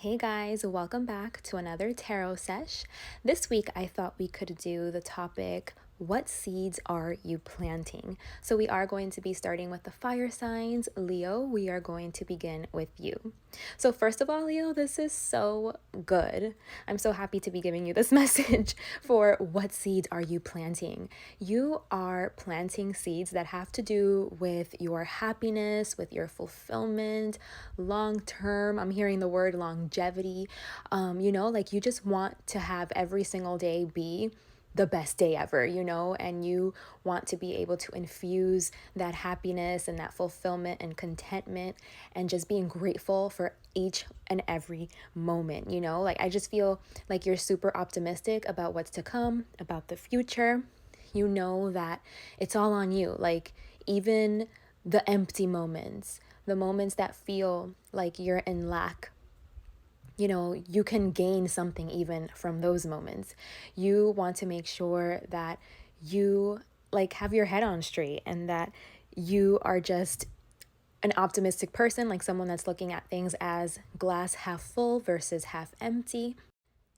Hey guys, welcome back to another tarot sesh. This week I thought we could do the topic, what seeds are you planting? So we are going to be starting with the fire signs. Leo, we are going to begin with you. So first of all, Leo, this is so good. I'm so happy to be giving you this message for what seeds are you planting? You are planting seeds that have to do with your happiness, with your fulfillment, long term. I'm hearing the word longevity. Like you just want to have every single day be the best day ever, and you want to be able to infuse that happiness and that fulfillment and contentment and just being grateful for each and every moment, like I just feel like you're super optimistic about what's to come, about the future. You know that it's all on you, like even the empty moments, the moments that feel like you're in lack, you can gain something even from those moments. You want to make sure that you have your head on straight and that you are just an optimistic person, like someone that's looking at things as glass half full versus half empty.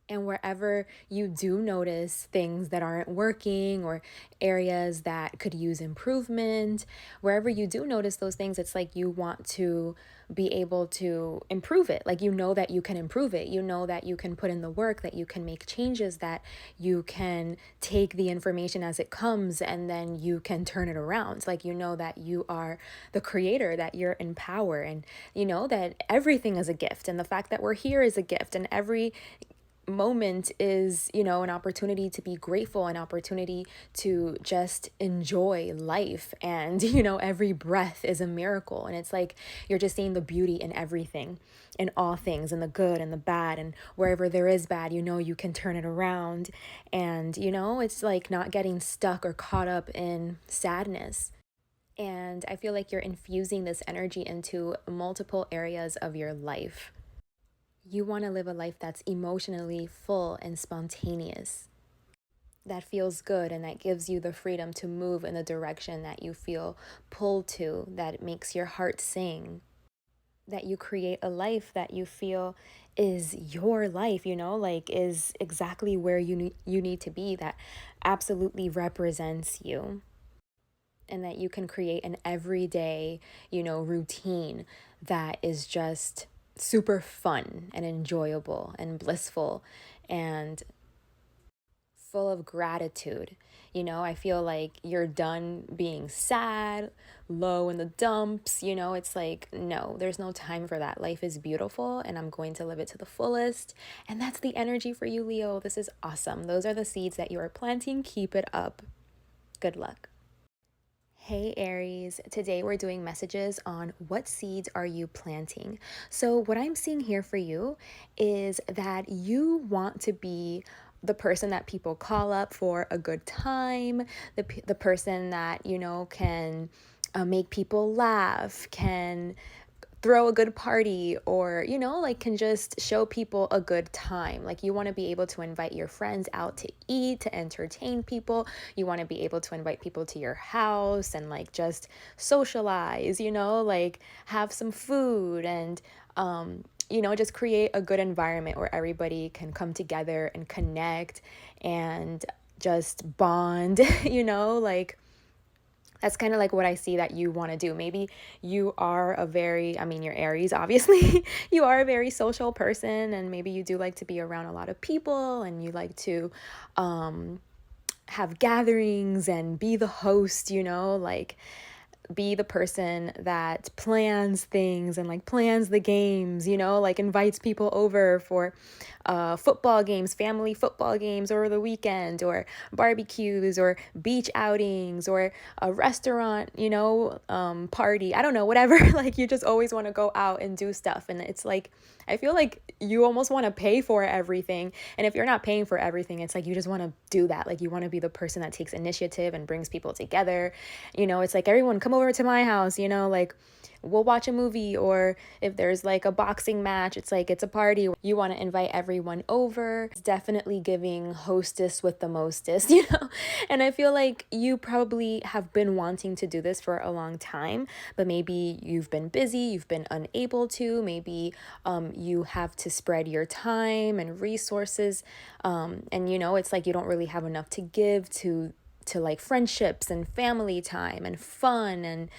And wherever you do notice things that aren't working or areas that could use improvement, wherever you do notice those things, it's like you want to be able to improve it. Like, that you can improve it. That you can put in the work, that you can make changes, that you can take the information as it comes and then you can turn it around. Like, that you are the creator, that you're in power, and that everything is a gift. And the fact that we're here is a gift. And every moment is, an opportunity to be grateful, an opportunity to just enjoy life. And, every breath is a miracle. And it's like you're just seeing the beauty in everything, in all things, in the good and the bad. And wherever there is bad, you can turn it around. And, it's like not getting stuck or caught up in sadness. And I feel like you're infusing this energy into multiple areas of your life. You want to live a life that's emotionally full and spontaneous, that feels good and that gives you the freedom to move in the direction that you feel pulled to, that makes your heart sing, that you create a life that you feel is your life, is exactly where you need to be, that absolutely represents you. And that you can create an everyday, routine that is just super fun and enjoyable and blissful and full of gratitude. I feel like you're done being sad, low in the dumps. It's like, no, there's no time for that. Life is beautiful and I'm going to live it to the fullest. And that's the energy for you, Leo. This is awesome. Those are the seeds that you are planting. Keep it up. Good luck. Hey Aries, today we're doing messages on what seeds are you planting. So what I'm seeing here for you is that you want to be the person that people call up for a good time, the person that, can make people laugh, can throw a good party, or can just show people a good time. Like, you want to be able to invite your friends out to eat, to entertain people. You want to be able to invite people to your house and just socialize, have some food and just create a good environment where everybody can come together and connect and just bond. That's kind of like what I see that you want to do. Maybe you are you're Aries, obviously. You are a very social person, and maybe you do like to be around a lot of people, and you like to have gatherings and be the host, be the person that plans things and plans the games, invites people over for football games, family football games over the weekend, or barbecues, or beach outings, or a restaurant, party. I don't know, whatever. You just always want to go out and do stuff. And it's like, I feel like you almost want to pay for everything. And if you're not paying for everything, it's like you just want to do that. You want to be the person that takes initiative and brings people together. It's like, everyone come over to my house, you know, like we'll watch a movie, or if there's like a boxing match, it's like it's a party. You want to invite everyone over. It's definitely giving hostess with the mostest, you know? And I feel like you probably have been wanting to do this for a long time, but maybe you've been busy, you've been unable to, maybe you have to spread your time and resources. And you know, it's like you don't really have enough to give to like friendships and family time and fun and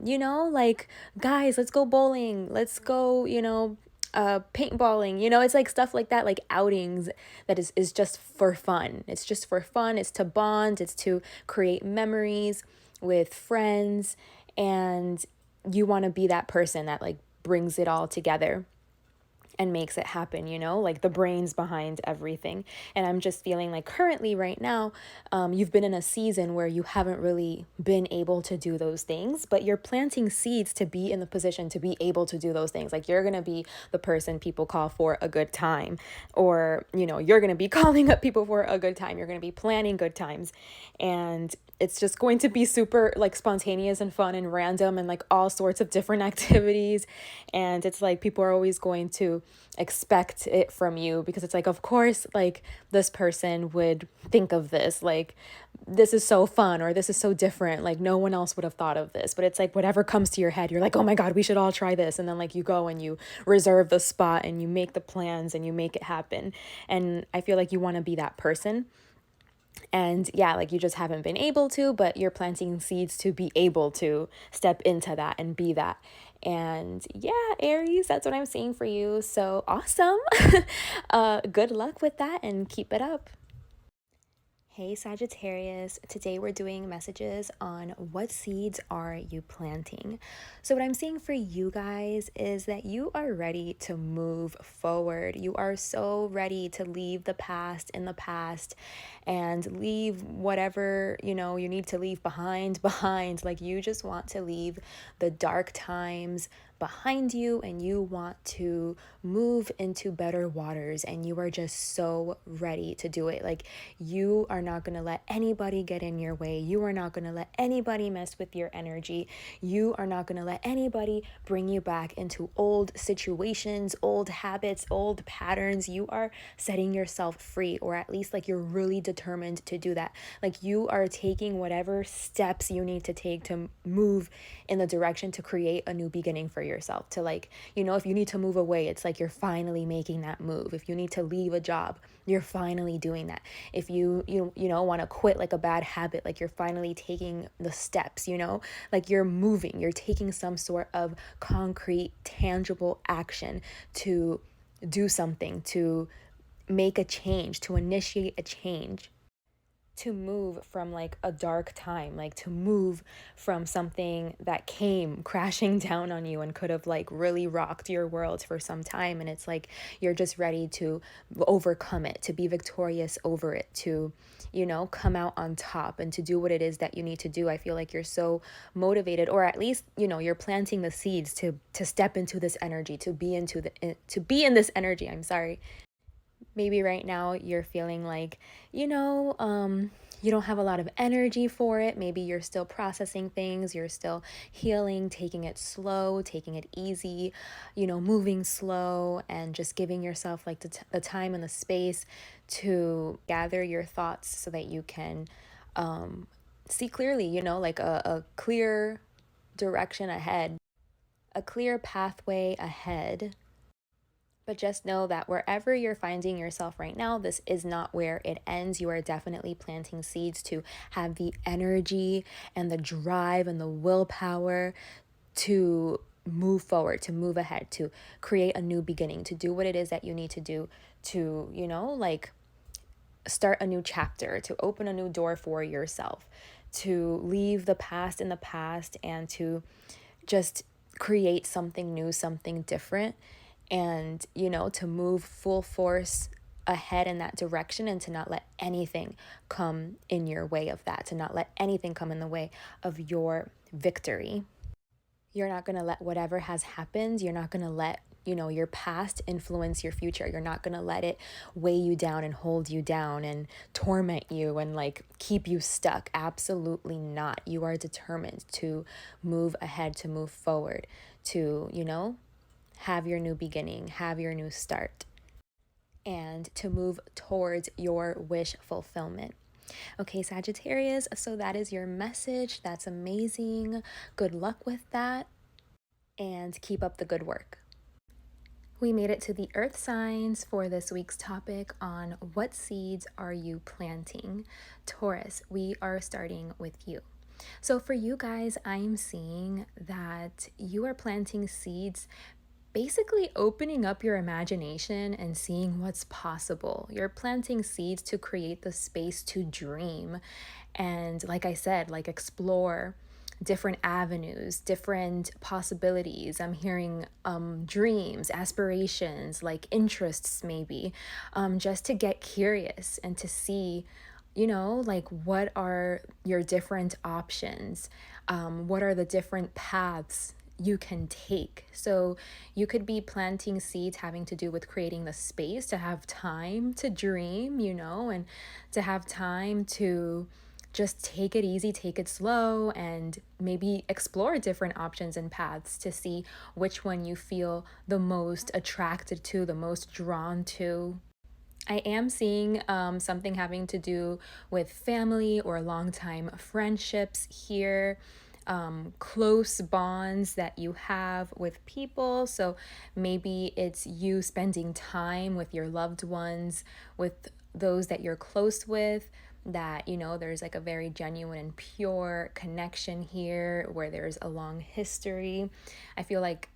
you know, like, guys, let's go bowling, let's go, you know, paintballing, you know, it's like stuff like that, like outings that is just for fun. It's just for fun. It's to bond, it's to create memories with friends, and you want to be that person that like brings it all together and makes it happen, you know, like the brains behind everything. And I'm just feeling like currently right now, you've been in a season where you haven't really been able to do those things, but you're planting seeds to be in the position to be able to do those things. Like you're going to be the person people call for a good time, or, you know, you're going to be calling up people for a good time. You're going to be planning good times, and it's just going to be super like spontaneous and fun and random and like all sorts of different activities. And it's like people are always going to expect it from you, because it's like, of course, like this person would think of this, like this is so fun, or this is so different, like no one else would have thought of this. But it's like whatever comes to your head, you're like, oh my God, we should all try this. And then like you go and you reserve the spot and you make the plans and you make it happen. And I feel like you want to be that person. And yeah, like you just haven't been able to, but you're planting seeds to be able to step into that and be that. And yeah, Aries, that's what I'm seeing for you. So awesome. Good luck with that and keep it up. Hey Sagittarius, today we're doing messages on what seeds are you planting. So what I'm seeing for you guys is that you are ready to move forward. You are so ready to leave the past in the past and leave whatever, you know, you need to leave behind. Like you just want to leave the dark times behind you, and you want to move into better waters, and you are just so ready to do it. Like you are not going to let anybody get in your way. You are not going to let anybody mess with your energy. You are not going to let anybody bring you back into old situations, old habits, old patterns. You are setting yourself free, or at least like you're really determined to do that. Like you are taking whatever steps you need to take to move in the direction to create a new beginning for yourself. To like, you know, if you need to move away, it's like you're finally making that move. If you need to leave a job, you're finally doing that. If you know, want to quit like a bad habit, like you're finally taking the steps, you know, like you're moving, you're taking some sort of concrete, tangible action to do something, to make a change, to initiate a change, to move from like a dark time, like to move from something that came crashing down on you and could have like really rocked your world for some time. And it's like you're just ready to overcome it, to be victorious over it, to, you know, come out on top and to do what it is that you need to do. I feel like you're so motivated, or at least, you know, you're planting the seeds to step into this energy, to be in this energy. I'm sorry. Maybe right now you're feeling like, you know, you don't have a lot of energy for it. Maybe you're still processing things. You're still healing, taking it slow, taking it easy, you know, moving slow, and just giving yourself like the time and the space to gather your thoughts so that you can see clearly, you know, like a clear direction ahead, a clear pathway ahead. But just know that wherever you're finding yourself right now, this is not where it ends. You are definitely planting seeds to have the energy and the drive and the willpower to move forward, to move ahead, to create a new beginning, to do what it is that you need to do to, you know, like start a new chapter, to open a new door for yourself, to leave the past in the past, and to just create something new, something different. And, you know, to move full force ahead in that direction, and to not let anything come in your way of that, to not let anything come in the way of your victory. You're not going to let whatever has happened, you're not going to let your past influence your future. You're not going to let it weigh you down and hold you down and torment you and like keep you stuck. Absolutely not. You are determined to move ahead, to move forward, to, have your new beginning, have your new start, and to move towards your wish fulfillment. Okay, Sagittarius, so that is your message. That's amazing. Good luck with that and keep up the good work. We made it to the earth signs for this week's topic on what seeds are you planting? Taurus, we are starting with you. So for you guys, I'm seeing that you are planting seeds, basically opening up your imagination and seeing what's possible. You're planting seeds to create the space to dream. And like I said, like explore different avenues, different possibilities. I'm hearing dreams, aspirations, like interests maybe, just to get curious and to see, like what are your different options? What are the different paths you can take? So you could be planting seeds having to do with creating the space to have time to dream, and to have time to just take it easy, take it slow, and maybe explore different options and paths to see which one you feel the most attracted to, the most drawn to. I am seeing something having to do with family or long-time friendships here, close bonds that you have with people. So maybe it's you spending time with your loved ones, with those that you're close with, that, there's like a very genuine and pure connection here where there's a long history. I feel like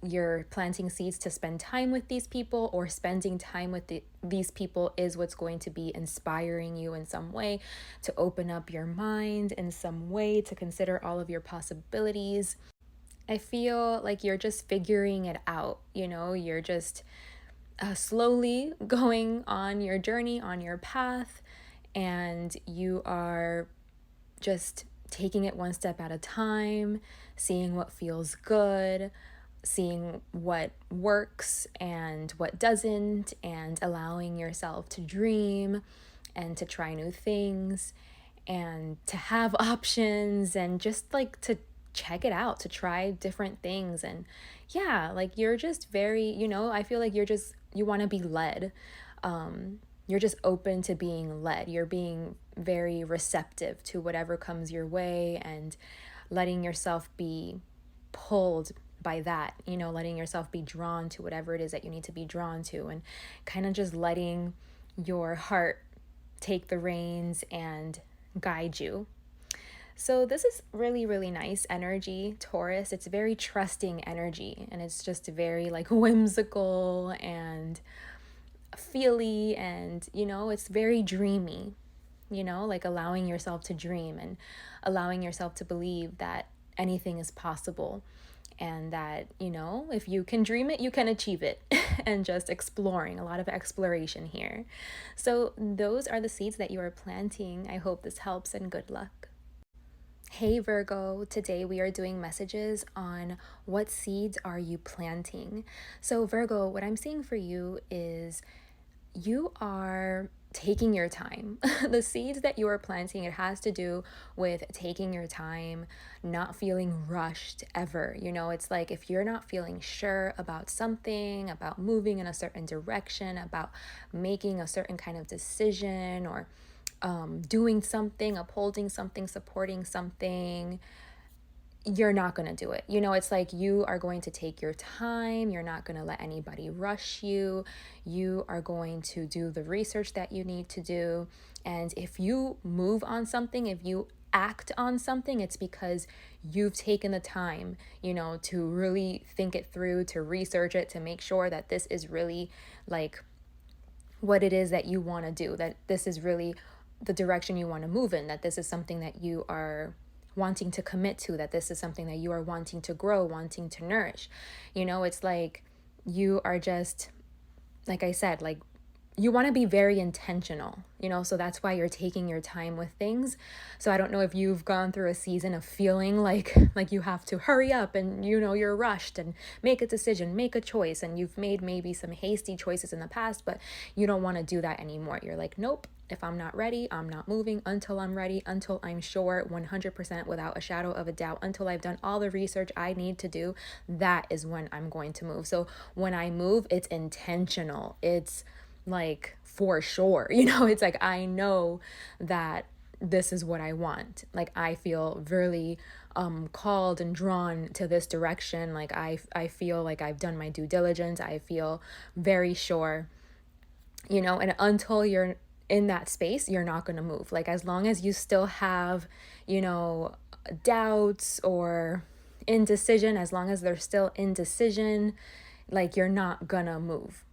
you're planting seeds to spend time with these people, or spending time with these people is what's going to be inspiring you in some way, to open up your mind in some way, to consider all of your possibilities. I feel like you're just figuring it out, you're just slowly going on your journey, on your path, and you are just taking it one step at a time, seeing what feels good, seeing what works and what doesn't, and allowing yourself to dream and to try new things and to have options, and just like to check it out, to try different things. And yeah, like you're just very, I feel like you want to be led. You're just open to being led. You're being very receptive to whatever comes your way and letting yourself be pulled by that, letting yourself be drawn to whatever it is that you need to be drawn to, and kind of just letting your heart take the reins and guide you. So this is really, really nice energy, Taurus. It's very trusting energy, and it's just very like whimsical and feely, and it's very dreamy, like allowing yourself to dream and allowing yourself to believe that anything is possible, and that if you can dream it, you can achieve it. And just exploring, a lot of exploration here. So those are the seeds that you are planting. I hope this helps, and good luck. Hey Virgo, today we are doing messages on what seeds are you planting. So Virgo, what I'm seeing for you is you are taking your time. The seeds that you are planting, it has to do with taking your time, not feeling rushed ever. It's like if you're not feeling sure about something, about moving in a certain direction, about making a certain kind of decision, or doing something, upholding something, supporting something, you're not going to do it. It's like you are going to take your time. You're not going to let anybody rush you. You are going to do the research that you need to do. And if you move on something, if you act on something, it's because you've taken the time, to really think it through, to research it, to make sure that this is really like what it is that you want to do, that this is really the direction you want to move in, that this is something that you are wanting to commit to, that this is something that you are wanting to grow, wanting to nourish. It's like you are just, like I said, like you want to be very intentional, so that's why you're taking your time with things. So I don't know if you've gone through a season of feeling like you have to hurry up and you're rushed and make a decision, make a choice, and you've made maybe some hasty choices in the past, but you don't want to do that anymore. You're like, nope, if I'm not ready, I'm not moving until I'm ready, until I'm sure 100% without a shadow of a doubt, until I've done all the research I need to do. That is when I'm going to move. So when I move, it's intentional. It's like for sure, it's like I know that this is what I want. Like I feel really called and drawn to this direction. Like I feel like I've done my due diligence. I feel very sure, and until you're in that space, you're not going to move. Like as long as you still have, doubts or indecision, as long as there's still indecision, like you're not gonna move.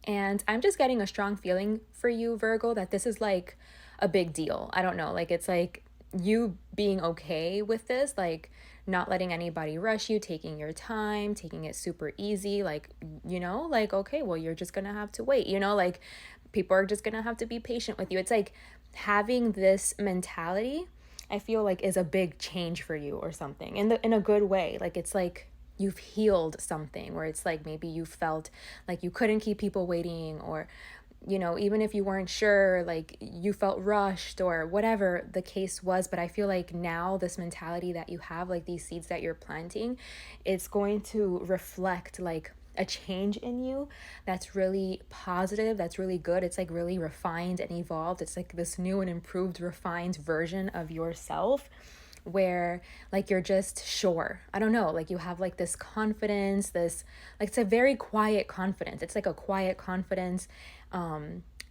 And I'm just getting a strong feeling for you, Virgo, that this is like a big deal. I don't know, like it's like you being okay with this, like not letting anybody rush you, taking your time, taking it super easy, like, like, okay, well, you're just gonna have to wait, like people are just gonna have to be patient with you. It's like having this mentality, I feel like is a big change for you or something in a good way. Like it's like you've healed something where it's like maybe you felt like you couldn't keep people waiting, or even if you weren't sure, like you felt rushed or whatever the case was. But I feel like now this mentality that you have, like these seeds that you're planting, it's going to reflect like a change in you that's really positive, that's really good. It's like really refined and evolved. It's like this new and improved, refined version of yourself where like you're just sure. I don't know, like you have like this confidence, this like it's a very quiet confidence. It's like a quiet confidence.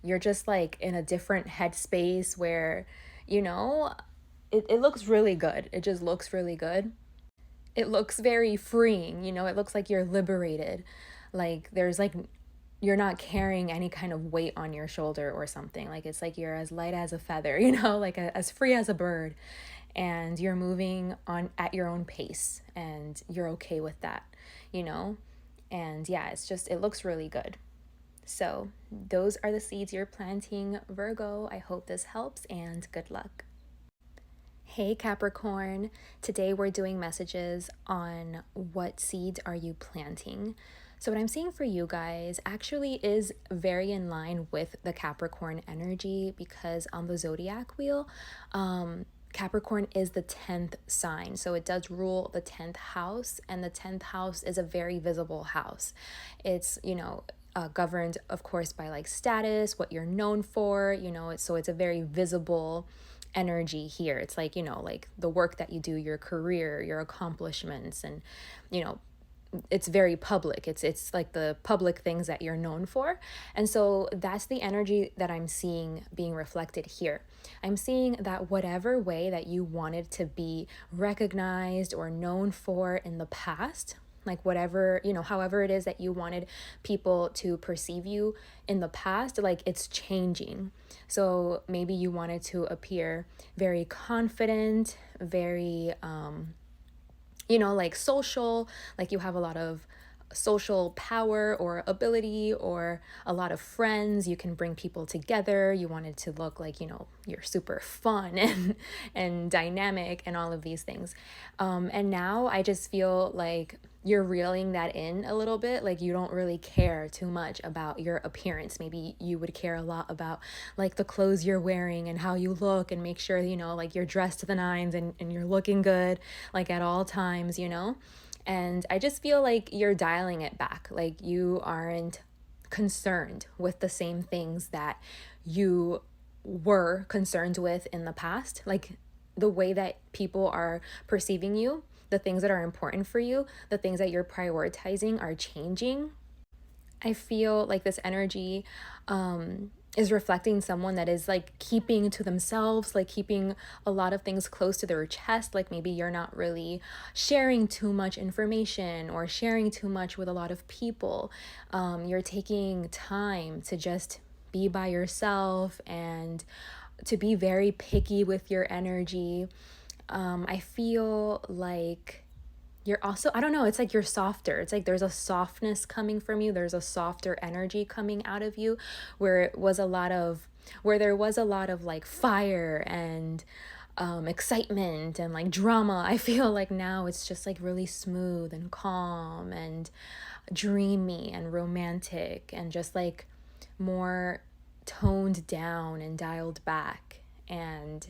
You're just like in a different headspace where, it looks really good. It just looks really good. It looks very freeing, it looks like you're liberated. Like there's like you're not carrying any kind of weight on your shoulder or something. Like it's like you're as light as a feather, like as free as a bird, and you're moving on at your own pace and you're okay with that, and yeah, it's just, it looks really good. So those are the seeds you're planting, Virgo. I hope this helps and good luck. Hey Capricorn, today we're doing messages on what seeds are you planting. So what I'm seeing for you guys actually is very in line with the Capricorn energy, because on the zodiac wheel, Capricorn is the 10th sign. So it does rule the 10th house, and the 10th house is a very visible house. It's, governed, of course, by like status, what you're known for, so it's a very visible energy here. It's like, like the work that you do, your career, your accomplishments, and, it's very public. It's like the public things that you're known for. And so that's the energy that I'm seeing being reflected here. I'm seeing that whatever way that you wanted to be recognized or known for in the past, like whatever, however it is that you wanted people to perceive you in the past, like it's changing. So maybe you wanted to appear very confident, very, like social, like you have a lot of social power or ability or a lot of friends, you can bring people together. You wanted to look like, you're super fun and dynamic and all of these things. And now I just feel like you're reeling that in a little bit. Like you don't really care too much about your appearance. Maybe you would care a lot about like the clothes you're wearing and how you look, and make sure, like you're dressed to the nines and you're looking good, like at all times, And I just feel like you're dialing it back. Like you aren't concerned with the same things that you were concerned with in the past. Like the way that people are perceiving you, the things that are important for you, the things that you're prioritizing are changing. I feel like this energy is reflecting someone that is like keeping to themselves, like keeping a lot of things close to their chest. Like maybe you're not really sharing too much information or sharing too much with a lot of people. You're taking time to just be by yourself and to be very picky with your energy. I feel like You're also, I don't know, it's like you're softer. It's like there's a softness coming from you. There's a softer energy coming out of you where there was a lot of like fire and excitement and like drama. I feel like now it's just like really smooth and calm and dreamy and romantic and just like more toned down and dialed back. And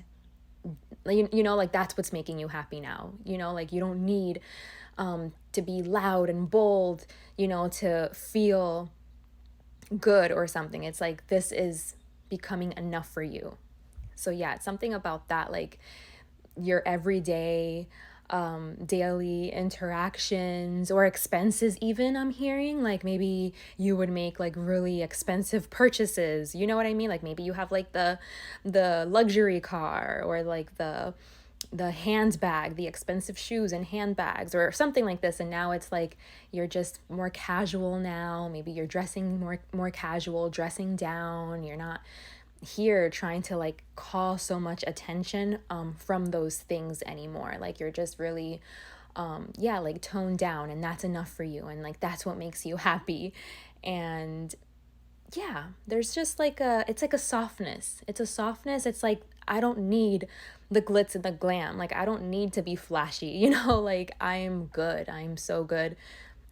like that's what's making you happy now. Like you don't need to be loud and bold, to feel good or something. It's like this is becoming enough for you. So yeah, it's something about that, like your everyday daily interactions or expenses. Even I'm hearing like maybe you would make like really expensive purchases, you know what I mean? Like maybe you have like the luxury car or like the handbag, the expensive shoes and handbags or something like this, and now it's like you're just more casual now. Maybe you're dressing more casual, dressing down. You're not here trying to like call so much attention from those things anymore. Like you're just really yeah, like toned down, and that's enough for you, and like that's what makes you happy. And yeah, there's just like it's like a softness. It's a softness. It's like I don't need the glitz and the glam. Like I don't need to be flashy, like I'm good. I'm so good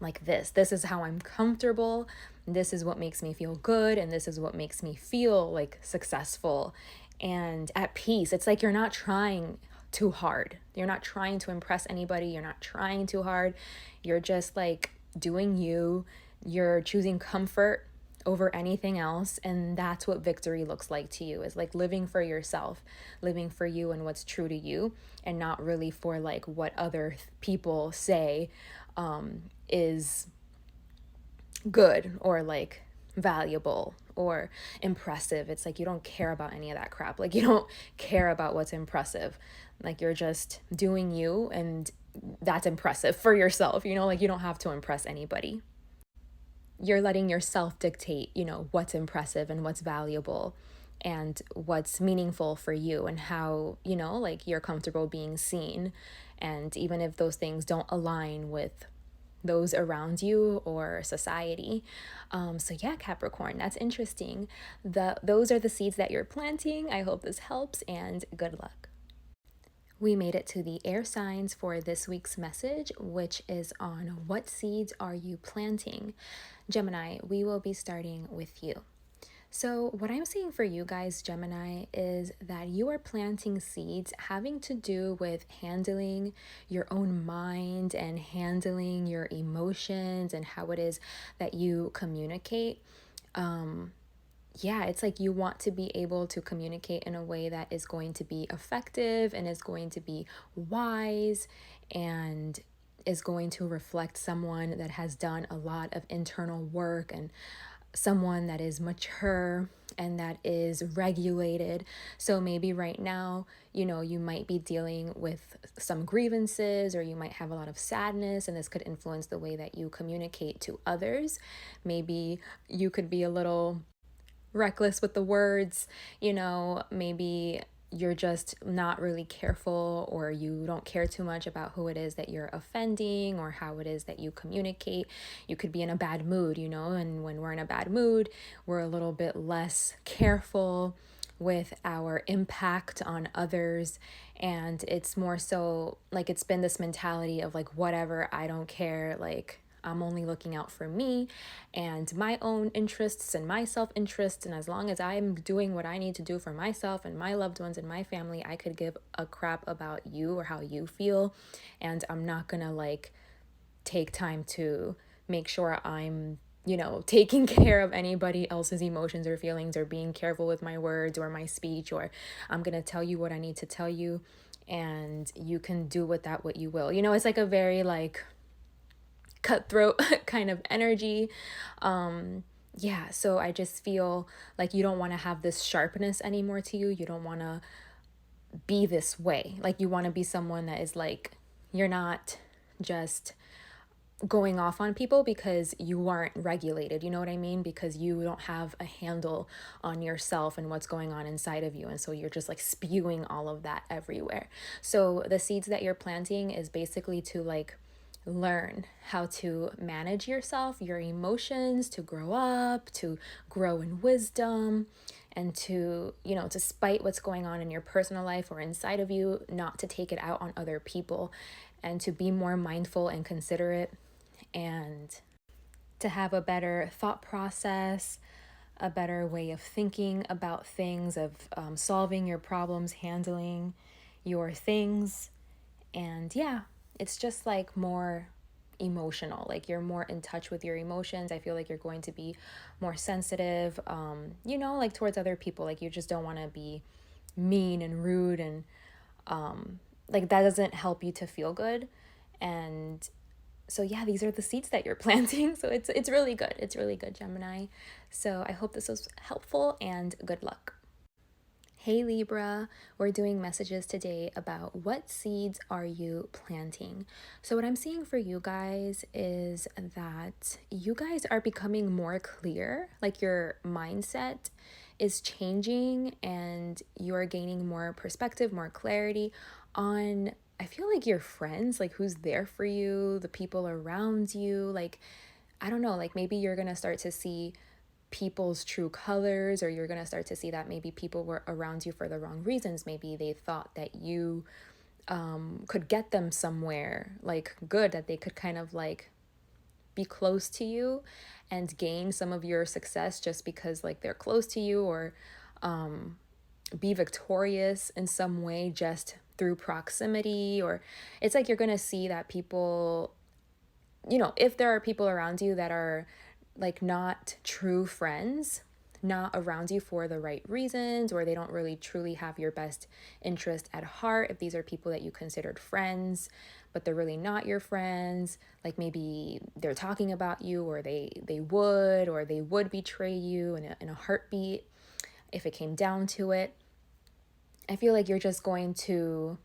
like this is how I'm comfortable. This is what makes me feel good, and this is what makes me feel like successful and at peace. It's like you're not trying too hard. You're not trying to impress anybody. You're not trying too hard. You're just like doing you. You're choosing comfort over anything else, and that's what victory looks like to you, is like living for yourself, living for you and what's true to you, and not really for like what other people say is good or like valuable or impressive. It's like you don't care about any of that crap. Like you don't care about what's impressive. Like you're just doing you, and that's impressive for yourself, like you don't have to impress anybody. You're letting yourself dictate, what's impressive and what's valuable and what's meaningful for you, and how, like you're comfortable being seen. And even if those things don't align with those around you or society. So yeah, Capricorn, that's interesting. Those are the seeds that you're planting. I hope this helps, and good luck. We made it to the air signs for this week's message, which is on what seeds are you planting? Gemini, we will be starting with you. So, what I'm seeing for you guys, Gemini, is that you are planting seeds having to do with handling your own mind and handling your emotions and how it is that you communicate. Yeah, it's like you want to be able to communicate in a way that is going to be effective and is going to be wise and is going to reflect someone that has done a lot of internal work, and someone that is mature and that is regulated. So maybe right now, you might be dealing with some grievances, or you might have a lot of sadness, and this could influence the way that you communicate to others. Maybe you could be a little reckless with the words, maybe you're just not really careful, or you don't care too much about who it is that you're offending or how it is that you communicate. You could be in a bad mood, and when we're in a bad mood, we're a little bit less careful with our impact on others. And it's more so like it's been this mentality of like, whatever, I don't care, like I'm only looking out for me and my own interests and my self-interest. And as long as I'm doing what I need to do for myself and my loved ones and my family, I could give a crap about you or how you feel. And I'm not gonna like take time to make sure I'm, taking care of anybody else's emotions or feelings, or being careful with my words or my speech, or I'm gonna tell you what I need to tell you, and you can do with that what you will. It's like a very like cutthroat kind of energy. Yeah, so I just feel like you don't want to have this sharpness anymore to you. You don't want to be this way. Like you want to be someone that is like, you're not just going off on people because you aren't regulated, you know what I mean? Because you don't have a handle on yourself and what's going on inside of you. And so you're just like spewing all of that everywhere. So the seeds that you're planting is basically to like learn how to manage yourself, your emotions, to grow up, to grow in wisdom, and to, despite what's going on in your personal life or inside of you, not to take it out on other people, and to be more mindful and considerate, and to have a better thought process, a better way of thinking about things, of solving your problems, handling your things. And yeah, it's just like more emotional, like you're more in touch with your emotions. I feel like you're going to be more sensitive, like towards other people. Like you just don't want to be mean and rude, and like that doesn't help you to feel good. And so yeah, these are the seeds that you're planting. So it's really good. It's really good, Gemini. So I hope this was helpful, and good luck. Hey Libra, we're doing messages today about what seeds are you planting. So what I'm seeing for you guys is that you guys are becoming more clear, like your mindset is changing and you're gaining more perspective, more clarity on, I feel like your friends, like who's there for you, the people around you, like I don't know, like maybe you're going to start to see people's true colors, or you're going to start to see that maybe people were around you for the wrong reasons. Maybe they thought that you could get them somewhere like good, that they could kind of like be close to you and gain some of your success just because like they're close to you, or be victorious in some way just through proximity. Or it's like you're going to see that people, if there are people around you that are like not true friends, not around you for the right reasons, or they don't really truly have your best interest at heart, if these are people that you considered friends but they're really not your friends, like maybe they're talking about you, or they would betray you in a heartbeat if it came down to it. I feel like you're just going to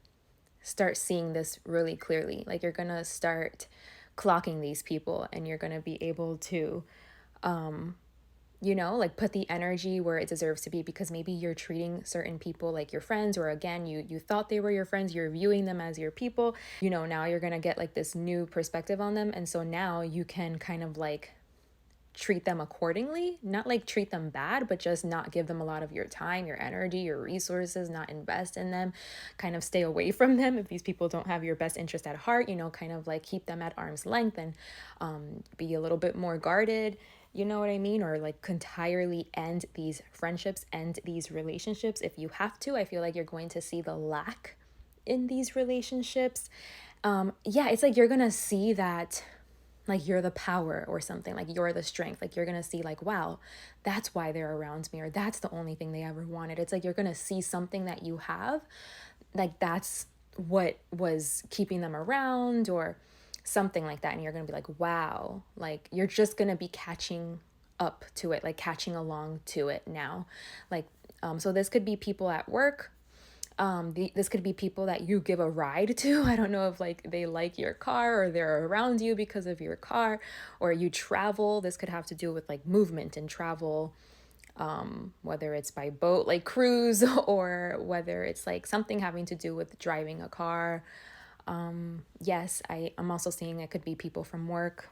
start seeing this really clearly. Like you're going to start clocking these people, and you're going to be able to like put the energy where it deserves to be, because maybe you're treating certain people like your friends, or again, you thought they were your friends, you're viewing them as your people. Now you're going to get like this new perspective on them, and so now you can kind of like treat them accordingly, not like treat them bad, but just not give them a lot of your time, your energy, your resources, not invest in them, kind of stay away from them if these people don't have your best interest at heart, kind of like keep them at arm's length, and be a little bit more guarded, you know what I mean? Or like entirely end these friendships, end these relationships if you have to. I feel like you're going to see the lack in these relationships. It's like you're gonna see that like you're the power or something, like you're the strength, like you're gonna see like, wow, that's why they're around me, or that's the only thing they ever wanted. It's like you're gonna see something that you have, like that's what was keeping them around, or something like that, and you're gonna be like, wow, like you're just gonna be catching up to it, like catching along to it now. Like so this could be people at work. This could be people that you give a ride to. I don't know if like they like your car, or they're around you because of your car, or you travel. This could have to do with like movement and travel, whether it's by boat, like cruise, or whether it's like something having to do with driving a car. Yes, I'm also seeing it could be people from work.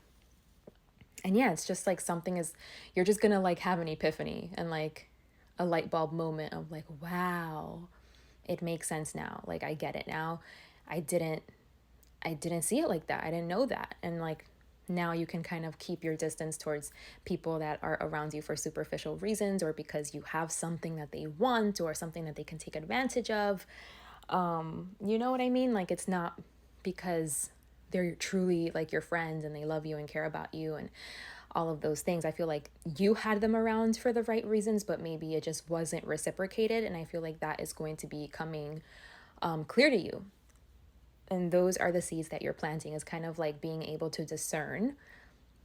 And yeah, it's just like something is, you're just gonna like have an epiphany and like a light bulb moment of like, wow, it makes sense now. Like I get it now. I didn't see it like that. I didn't know that. And like now you can kind of keep your distance towards people that are around you for superficial reasons, or because you have something that they want, or something that they can take advantage of. You know what I mean? Like it's not because they're truly like your friends and they love you and care about you and all of those things. I feel like you had them around for the right reasons, but maybe it just wasn't reciprocated. And I feel like that is going to be coming clear to you. And those are the seeds that you're planting, is kind of like being able to discern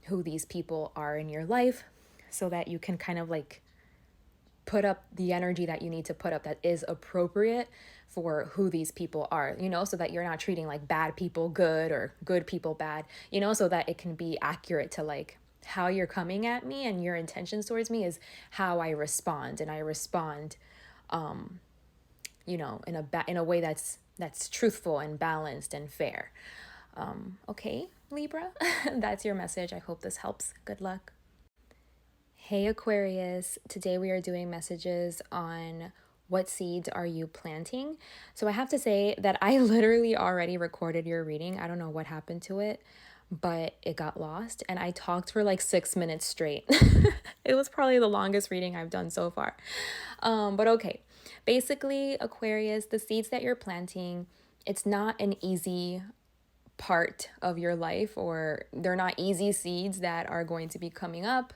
who these people are in your life, so that you can kind of like put up the energy that you need to put up that is appropriate for who these people are, so that you're not treating like bad people good, or good people bad, so that it can be accurate to like how you're coming at me, and your intentions towards me is how I respond. And I respond in a way that's truthful and balanced and fair. Okay, Libra, that's your message. I hope this helps. Good luck. Hey Aquarius, today we are doing messages on what seeds are you planting. So I have to say that I literally already recorded your reading. I don't know what happened to it, but it got lost and I talked for like 6 minutes straight. It was probably the longest reading I've done so far. But okay, basically Aquarius, the seeds that you're planting, it's not an easy part of your life, or they're not easy seeds that are going to be coming up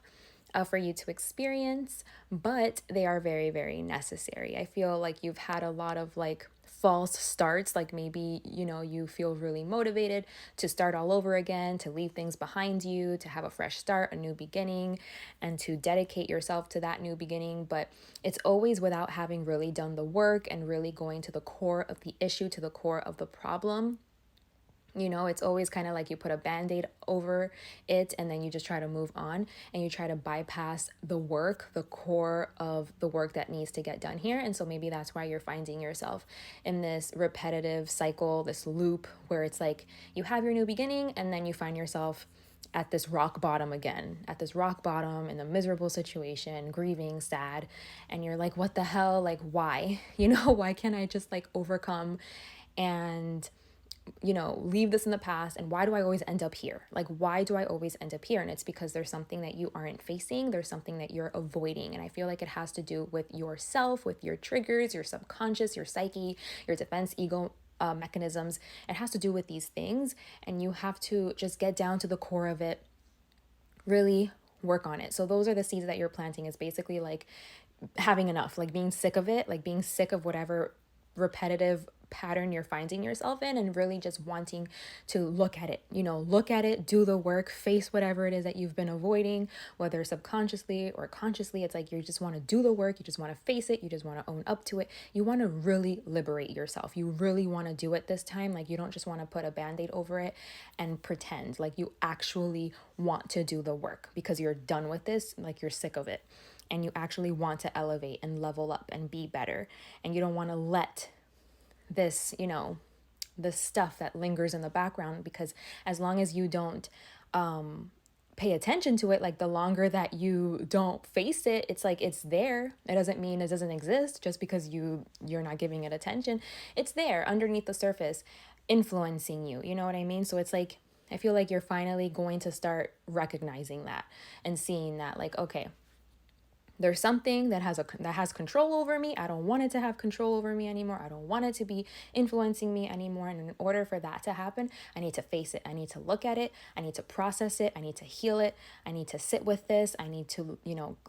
for you to experience, but they are very, very necessary. I feel like you've had a lot of like false starts, like maybe, you know, you feel really motivated to start all over again, to leave things behind you, to have a fresh start, a new beginning, and to dedicate yourself to that new beginning. But it's always without having really done the work and really going to the core of the issue, to the core of the problem. You know, it's always kind of like you put a band-aid over it and then you just try to move on and you try to bypass the work, the core of the work that needs to get done here. And so maybe that's why you're finding yourself in this repetitive cycle, this loop where it's like you have your new beginning and then you find yourself at this rock bottom again, at this rock bottom in a miserable situation, grieving, sad. And you're like, what the hell? Like, why? You know, why can't I just like overcome and leave this in the past? And why do I always end up here? Like, why do I always end up here? And it's because there's something that you aren't facing. There's something that you're avoiding. And I feel like it has to do with yourself, with your triggers, your subconscious, your psyche, your defense ego mechanisms. It has to do with these things. And you have to just get down to the core of it, really work on it. So those are the seeds that you're planting, is basically like having enough, like being sick of it, like being sick of whatever repetitive pattern you're finding yourself in, and really just wanting to look at it, look at it, do the work, face whatever it is that you've been avoiding, whether subconsciously or consciously. It's like you just want to do the work, you just want to face it, you just want to own up to it, you want to really liberate yourself, you really want to do it this time. Like, you don't just want to put a band-aid over it and pretend. Like, you actually want to do the work because you're done with this, like you're sick of it, and you actually want to elevate and level up and be better. And you don't want to let this, the stuff that lingers in the background, because as long as you don't pay attention to it, like the longer that you don't face it, it's like it's there. It doesn't mean it doesn't exist just because you're not giving it attention. It's there underneath the surface, influencing you. You know what I mean? So it's like, I feel like you're finally going to start recognizing that and seeing that, like, okay, there's something that has control over me. I don't want it to have control over me anymore. I don't want it to be influencing me anymore. And in order for that to happen, I need to face it. I need to look at it. I need to process it. I need to heal it. I need to sit with this. I need to,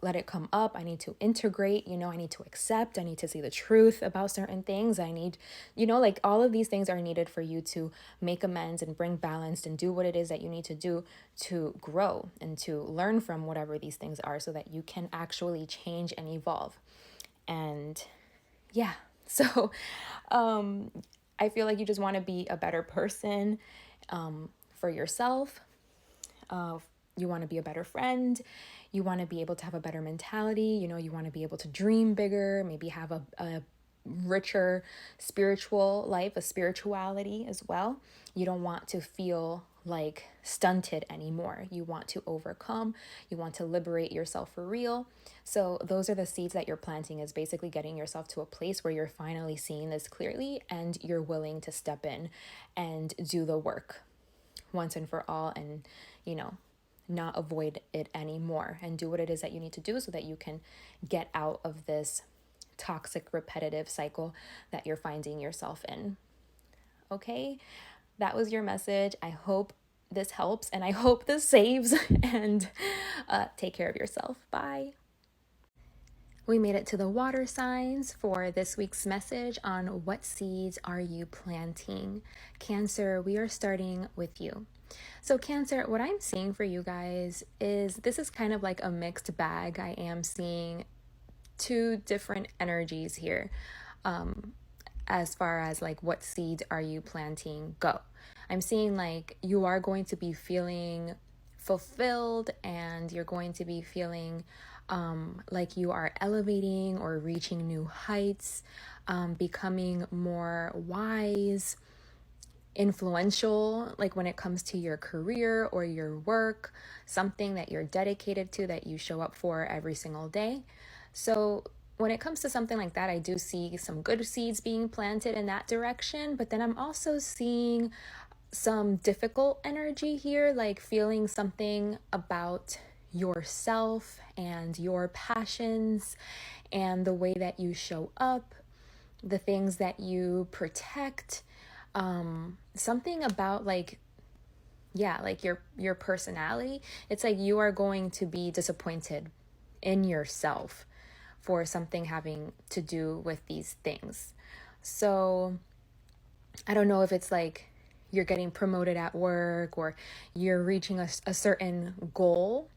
let it come up. I need to integrate, I need to accept. I need to see the truth about certain things. I need, like all of these things are needed for you to make amends and bring balance and do what it is that you need to do to grow and to learn from whatever these things are, so that you can actually change and evolve. And yeah, so I feel like you just want to be a better person for yourself. You want to be a better friend. You want to be able to have a better mentality. You want to be able to dream bigger, maybe have a richer spiritual life, a spirituality as well. You don't want to feel like stunted anymore. You want to overcome. You want to liberate yourself for real. So those are the seeds that you're planting, is basically getting yourself to a place where you're finally seeing this clearly and you're willing to step in and do the work once and for all, and not avoid it anymore, and do what it is that you need to do so that you can get out of this toxic repetitive cycle that you're finding yourself in. Okay, that was your message. I hope this helps, and I hope this saves, and take care of yourself. Bye. We made it to the water signs for this week's message on what seeds are you planting. Cancer, we are starting with you. So Cancer, what I'm seeing for you guys is this is kind of like a mixed bag. I am seeing two different energies here as far as like what seeds are you planting go. I'm seeing like you are going to be feeling fulfilled, and you're going to be feeling like you are elevating or reaching new heights, becoming more wise, influential, like when it comes to your career or your work, something that you're dedicated to, that you show up for every single day. So when it comes to something like that, I do see some good seeds being planted in that direction, but then I'm also seeing some difficult energy here, like feeling something about yourself and your passions and the way that you show up, the things that you protect, something about like, yeah, like your personality. It's like you are going to be disappointed in yourself for something having to do with these things. So I don't know if it's like you're getting promoted at work, or you're reaching a certain goal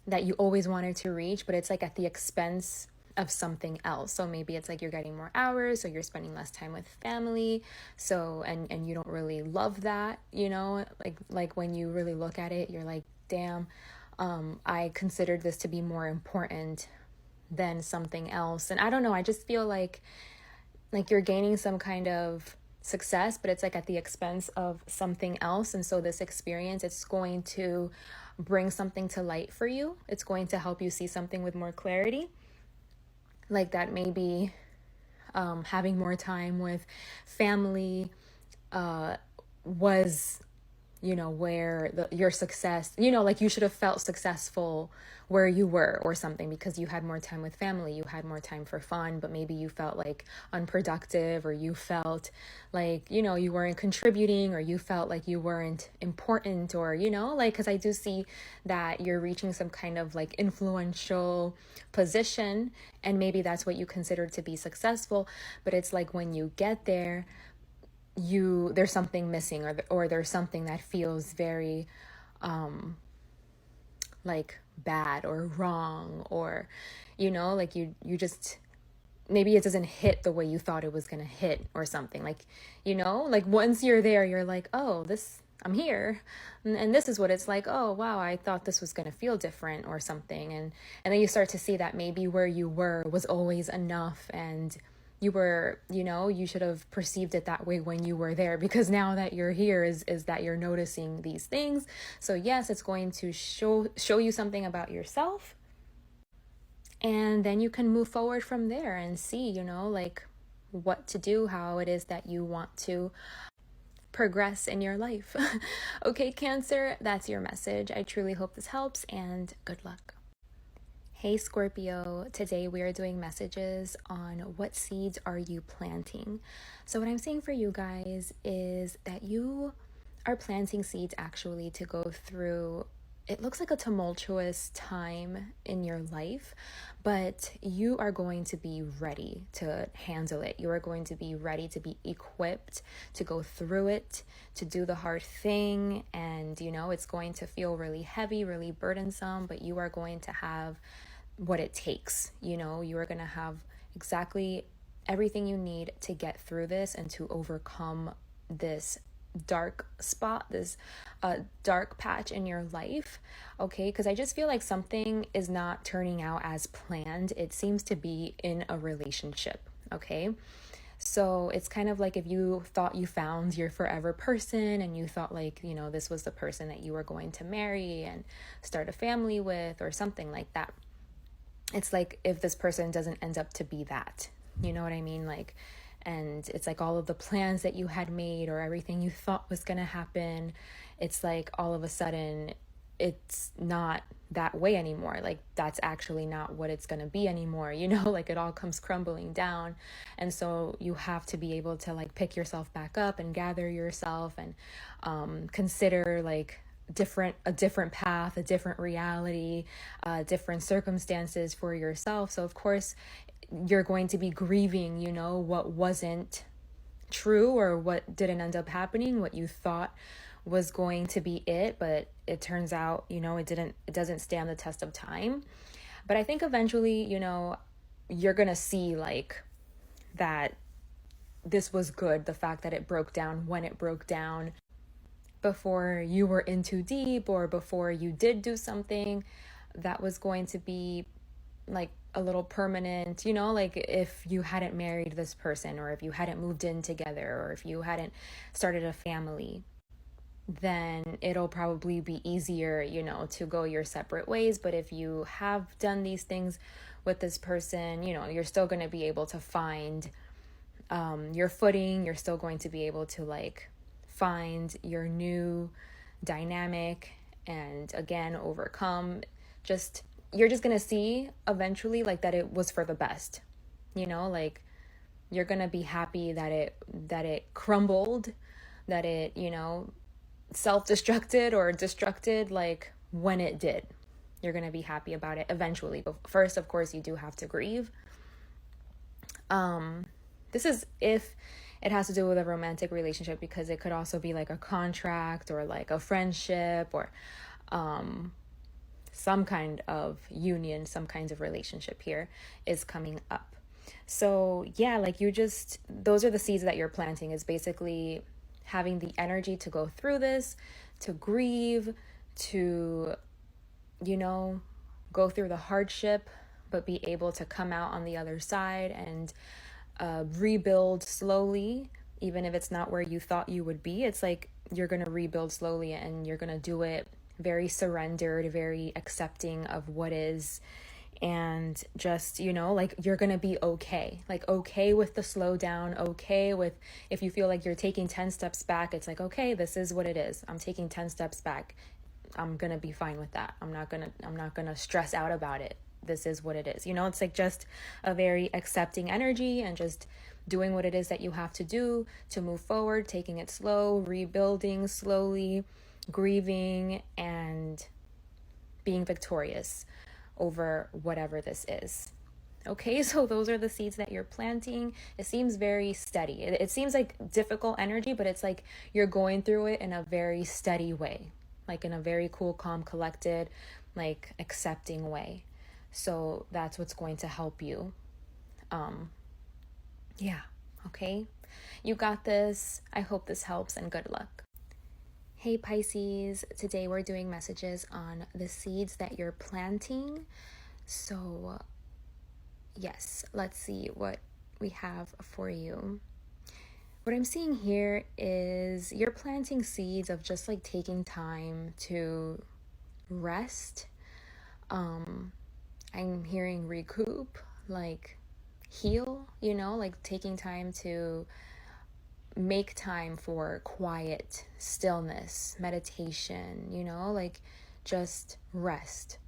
that you always wanted to reach, but it's like at the expense of something else. So maybe it's like you're getting more hours, so you're spending less time with family. So and you don't really love that, you know, like when you really look at it, you're like, damn, I considered this to be more important than something else. And I don't know, I just feel like you're gaining some kind of success, but it's like at the expense of something else. And so this experience, it's going to bring something to light for you. It's going to help you see something with more clarity. Like that maybe having more time with family was, you know, where your success, you know, like you should have felt successful where you were or something, because you had more time with family, you had more time for fun, but maybe you felt like unproductive, or you felt like, you know, you weren't contributing, or you felt like you weren't important, or, you know, like, because I do see that you're reaching some kind of like influential position, and maybe that's what you consider to be successful, but it's like when you get there, there's something missing, or there's something that feels very like bad or wrong, or, you know, like you just, maybe it doesn't hit the way you thought it was gonna hit or something, like, you know, like once you're there, you're like, oh, I'm here, and this is what it's like. Oh wow, I thought this was going to feel different or something. And then you start to see that maybe where you were was always enough, and you were, you know, you should have perceived it that way when you were there, because now that you're here is that you're noticing these things. So yes, it's going to show you something about yourself, and then you can move forward from there and see, you know, like what to do, how it is that you want to progress in your life. Okay, Cancer, that's your message. I truly hope this helps, and good luck. Hey Scorpio, today we are doing messages on what seeds are you planting. So what I'm saying for you guys is that you are planting seeds actually to go through, it looks like a tumultuous time in your life, but you are going to be ready to handle it. You are going to be ready to be equipped to go through it, to do the hard thing. And, you know, it's going to feel really heavy, really burdensome, but you are going to have what it takes. You know, you are going to have exactly everything you need to get through this and to overcome this dark spot, this dark patch in your life. Okay, because I just feel like something is not turning out as planned. It seems to be in a relationship. Okay, so it's kind of like if you thought you found your forever person, and you thought like, you know, this was the person that you were going to marry and start a family with or something like that. It's like if this person doesn't end up to be that, you know what I mean? Like, and it's like all of the plans that you had made, or everything you thought was going to happen, it's like all of a sudden it's not that way anymore. Like that's actually not what it's going to be anymore, you know, like it all comes crumbling down. And so you have to be able to like pick yourself back up and gather yourself, and consider like a different path, a different reality, different circumstances for yourself. So of course you're going to be grieving, you know, what wasn't true, or what didn't end up happening, what you thought was going to be it, but it turns out, you know, it doesn't stand the test of time. But I think eventually, you know, you're gonna see like that this was good, the fact that it broke down when it broke down, before you were in too deep, or before you did do something that was going to be like a little permanent, you know, like if you hadn't married this person, or if you hadn't moved in together, or if you hadn't started a family, then it'll probably be easier, you know, to go your separate ways. But if you have done these things with this person, you know, you're still going to be able to find your footing. You're still going to be able to like find your new dynamic and again overcome. Just you're just gonna see eventually like that it was for the best, you know, like you're gonna be happy that it crumbled, that it, you know, self-destructed or destructed, like when it did. You're gonna be happy about it eventually, but first, of course, you do have to grieve. This is if it has to do with a romantic relationship, because it could also be like a contract or like a friendship, or some kind of union, some kinds of relationship here is coming up. So yeah, like those are the seeds that you're planting, is basically having the energy to go through this, to grieve, to, you know, go through the hardship, but be able to come out on the other side and rebuild slowly. Even if it's not where you thought you would be, it's like you're going to rebuild slowly, and you're going to do it very surrendered, very accepting of what is, and just, you know, like you're going to be okay. Like okay with the slowdown, okay with if you feel like you're taking 10 steps back, it's like, okay, this is what it is. I'm taking 10 steps back. I'm going to be fine with that. I'm not going to stress out about it. This is what it is. You know, it's like just a very accepting energy, and just doing what it is that you have to do to move forward, taking it slow, rebuilding slowly, grieving, and being victorious over whatever this is. Okay, so those are the seeds that you're planting. It seems very steady. It seems like difficult energy, but it's like you're going through it in a very steady way, like in a very cool, calm, collected, like accepting way. So that's what's going to help you. Yeah, okay? You got this. I hope this helps, and good luck. Hey Pisces, today we're doing messages on the seeds that you're planting. So yes, let's see what we have for you. What I'm seeing here is you're planting seeds of just like taking time to rest. I'm hearing recoup, like heal, you know, like taking time to make time for quiet, stillness, meditation, you know, like just rest.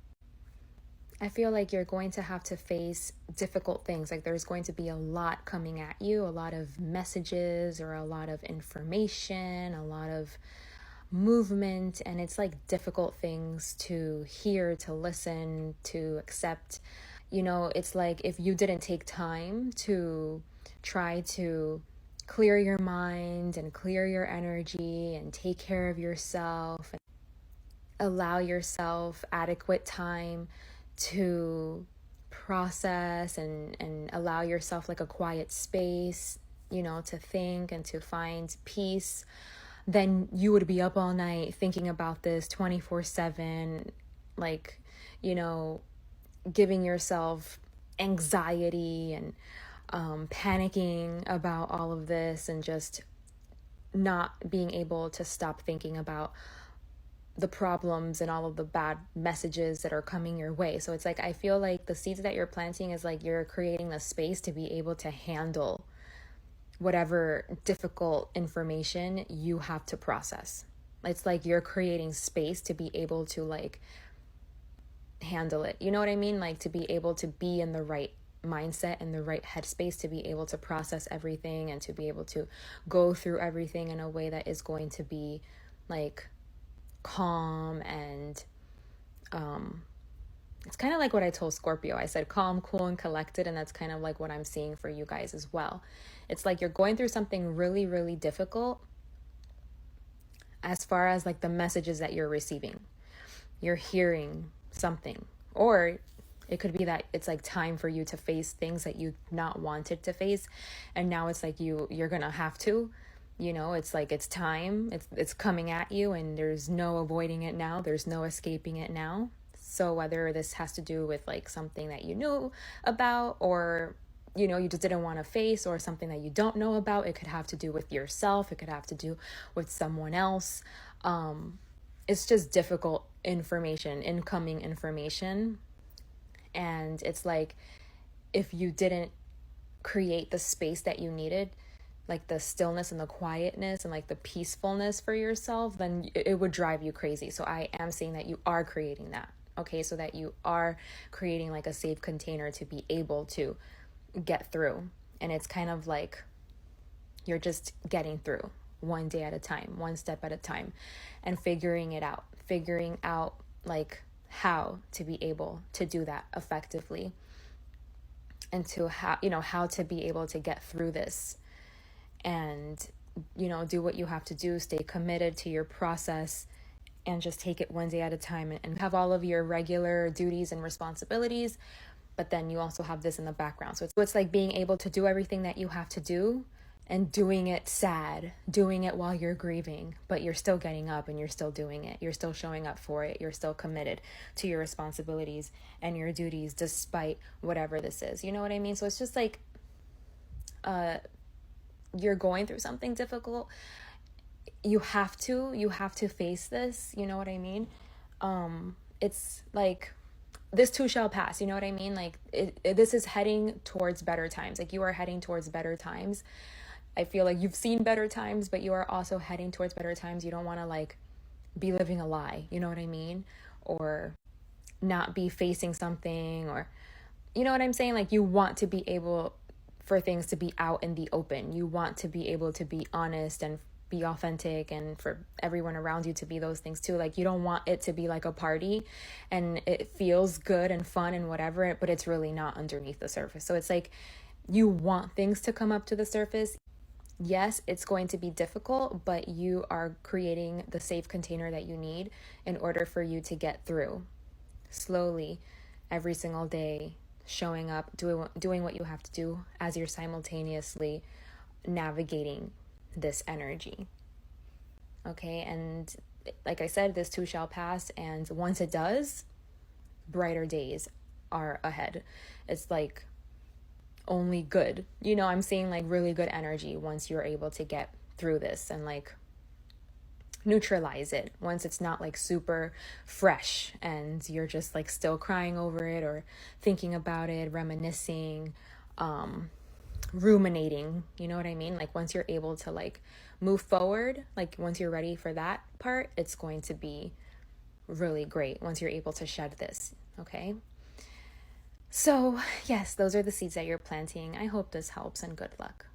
I feel like you're going to have to face difficult things. Like there's going to be a lot coming at you, a lot of messages or a lot of information, a lot of movement, and it's like difficult things to hear, to listen, to accept. You know, it's like if you didn't take time to try to clear your mind and clear your energy and take care of yourself and allow yourself adequate time to process and allow yourself like a quiet space, you know, to think and to find peace, then you would be up all night thinking about this 24/7, like, you know, giving yourself anxiety and panicking about all of this, and just not being able to stop thinking about the problems and all of the bad messages that are coming your way. So it's like, I feel like the seeds that you're planting is like you're creating the space to be able to handle whatever difficult information you have to process. It's like you're creating space to be able to like handle it. You know what I mean? Like to be able to be in the right mindset and the right headspace to be able to process everything and to be able to go through everything in a way that is going to be like calm and it's kind of like what I told Scorpio. I said calm, cool, and collected, and that's kind of like what I'm seeing for you guys as well. It's like you're going through something really, really difficult as far as like the messages that you're receiving. You're hearing something, or it could be that it's like time for you to face things that you not wanted to face, and now it's like you're gonna have to, you know, it's like it's time, it's coming at you, and there's no avoiding it now, there's no escaping it now. So whether this has to do with like something that you knew about, or you just didn't want to face, or something that you don't know about. It could have to do with yourself. It could have to do with someone else. It's just difficult information, incoming information. And it's like, if you didn't create the space that you needed, like the stillness and the quietness and like the peacefulness for yourself, then it would drive you crazy. So I am saying that you are creating that. Okay, so that you are creating like a safe container to be able to get through. And it's kind of like you're just getting through one day at a time, one step at a time, and figuring out like how to be able to do that effectively, and to how to be able to get through this, and do what you have to do, stay committed to your process, and just take it one day at a time, and have all of your regular duties and responsibilities. But then you also have this in the background. So it's like being able to do everything that you have to do, and doing it sad, doing it while you're grieving, but you're still getting up and you're still doing it. You're still showing up for it. You're still committed to your responsibilities and your duties despite whatever this is. You know what I mean? So it's just like you're going through something difficult. You have to face this. You know what I mean? It's like, this too shall pass. You know what I mean? Like this is heading towards better times. Like you are heading towards better times. I feel like you've seen better times, but you are also heading towards better times. You don't want to like be living a lie. You know what I mean? Or not be facing something, or you know what I'm saying? Like you want to be able for things to be out in the open. You want to be able to be honest and be authentic, and for everyone around you to be those things too. Like you don't want it to be like a party and it feels good and fun and whatever, but it's really not underneath the surface. So it's like you want things to come up to the surface. Yes, it's going to be difficult, but you are creating the safe container that you need in order for you to get through slowly every single day, showing up, doing what you have to do as you're simultaneously navigating this energy. Okay, and like I said, this too shall pass, and once it does, brighter days are ahead. It's like only good. I'm seeing like really good energy once you're able to get through this and like neutralize it, once it's not like super fresh and you're just like still crying over it or thinking about it, reminiscing, ruminating. You know what I mean? Like once you're able to like move forward, like once you're ready for that part, it's going to be really great once you're able to shed this. Okay, so yes, those are the seeds that you're planting. I hope this helps, and good luck.